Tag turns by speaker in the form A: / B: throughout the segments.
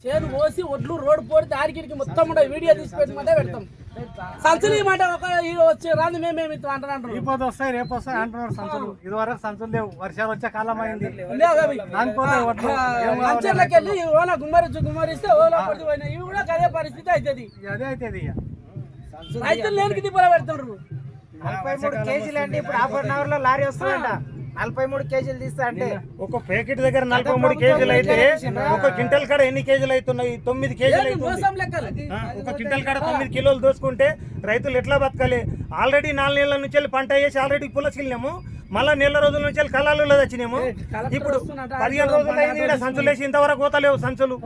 A: చేను పోసి ఒడ్లు రోడ్డు పోడితే ఆడికి మొత్తం వీడియో తీసి పెట్టమంటే పెడతాం. సంచులు మాట ఒక వచ్చి రాంది మేమేమి అంటున్నారు.
B: ఇప్పుడు వస్తాయి రేపు వస్తాయి అంటున్నారు సంచులు. ఇదివరకు సంచులు లేవు, వర్షాలు వచ్చే కాలం అయింది.
A: మంచిర్లకి వెళ్ళి ఓలా గుమ్మరిస్తే ఓలా పడి పోయినా ఇవి కూడా అదే పరిస్థితి అవుతుంది.
B: అదే అవుతుంది.
A: రైతులు లేనికి దిబ్బలు పెడుతున్నారు.
C: 43 కేజీలు అంటే ఇప్పుడు హాఫ్ అన్ అవర్ లో లారీ వస్తుందంట. 43 కేజీలు తీస్తా అంటే
B: ఒక ప్యాకెట్ దగ్గర 43 కేజీలు అయితే ఒక క్వింటల్ కాడ ఎన్ని కేజీలు అవుతున్నాయి? 9 కేజీలు అవుతుంది. ఒక క్వింటల్ కాడ 9 కిలోలు దోసుకుంటే రైతులు ఎట్లా బతకాలి? ఆల్రెడీ 4 నెలల నుంచి వెళ్ళి పంట వేసి ఆల్రెడీ పులసిల్లాము, మళ్ళా నెల రోజుల నుంచి వెళ్ళి కళాలలో వచ్చినాము. ఇప్పుడు 15 రోజులు అయింది సంచులు వేసి ఇంతవరకు పోతలేవు సంచులు.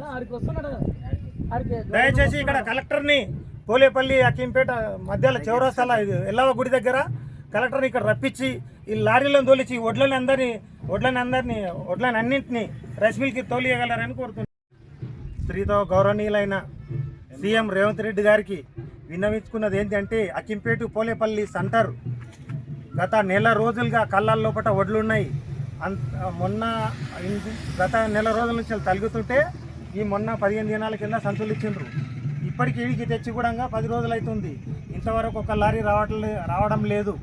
B: దయచేసి ఇక్కడ కలెక్టర్ని పోలేపల్లి అక్కింపేట మధ్యలో చౌరస్తాల ఎల్లవ గుడి దగ్గర కలెక్టర్ని ఇక్కడ రప్పించి ఈ లారీలను తోలిచి వడ్లని అన్నింటినీ రైస్ మిల్కి తోలియగలరని కోరుతున్నాను. స్త్రీతో గౌరవనీయులైన సీఎం రేవంత్ రెడ్డి గారికి విన్నవించుకున్నది ఏంటంటే అక్కింపేట పోలేపల్లి సెంటర్ గత నెల రోజులుగా కళ్ళాల లోపల వడ్లున్నాయి. గత నెల రోజుల నుంచి తలుగుతుంటే ఈ మొన్న 15 దినాల కింద సంచులు ఇచ్చిండ్రు. ఇప్పటికి ఇడికి తెచ్చి కూడా 10 రోజులు అవుతుంది, ఇంతవరకు ఒక లారీ రావడం లేదు.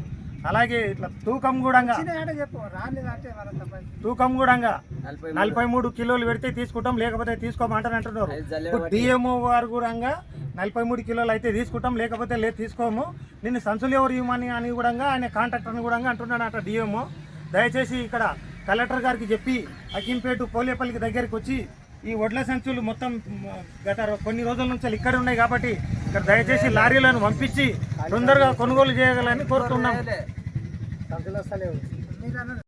B: అలాగే ఇట్లా తూకం కూడా 43 కిలోలు పెడితే తీసుకుంటాం, లేకపోతే తీసుకోమంటారు అంటున్నారు. ఇప్పుడు డిఎంఓ వారు కూడా 43 కిలోలు అయితే తీసుకుంటాం, లేకపోతే లేదు తీసుకోము, నిన్ను సంచులు ఎవరు ఇవ్వమని అని కూడా ఆయన కాంట్రాక్టర్ని కూడా అంటున్నాడు అట డిఎంఓ. దయచేసి ఇక్కడ కలెక్టర్ గారికి చెప్పి అక్కింపేట పోలేపల్లికి దగ్గరికి వచ్చి ఈ వడ్ల సంచులు మొత్తం గత కొన్ని రోజుల నుంచి ఇక్కడ ఉన్నాయి కాబట్టి ఇక్కడ దయచేసి లారీలను పంపించి తొందరగా కొనుగోలు చేయగలని కోరుతున్నాం.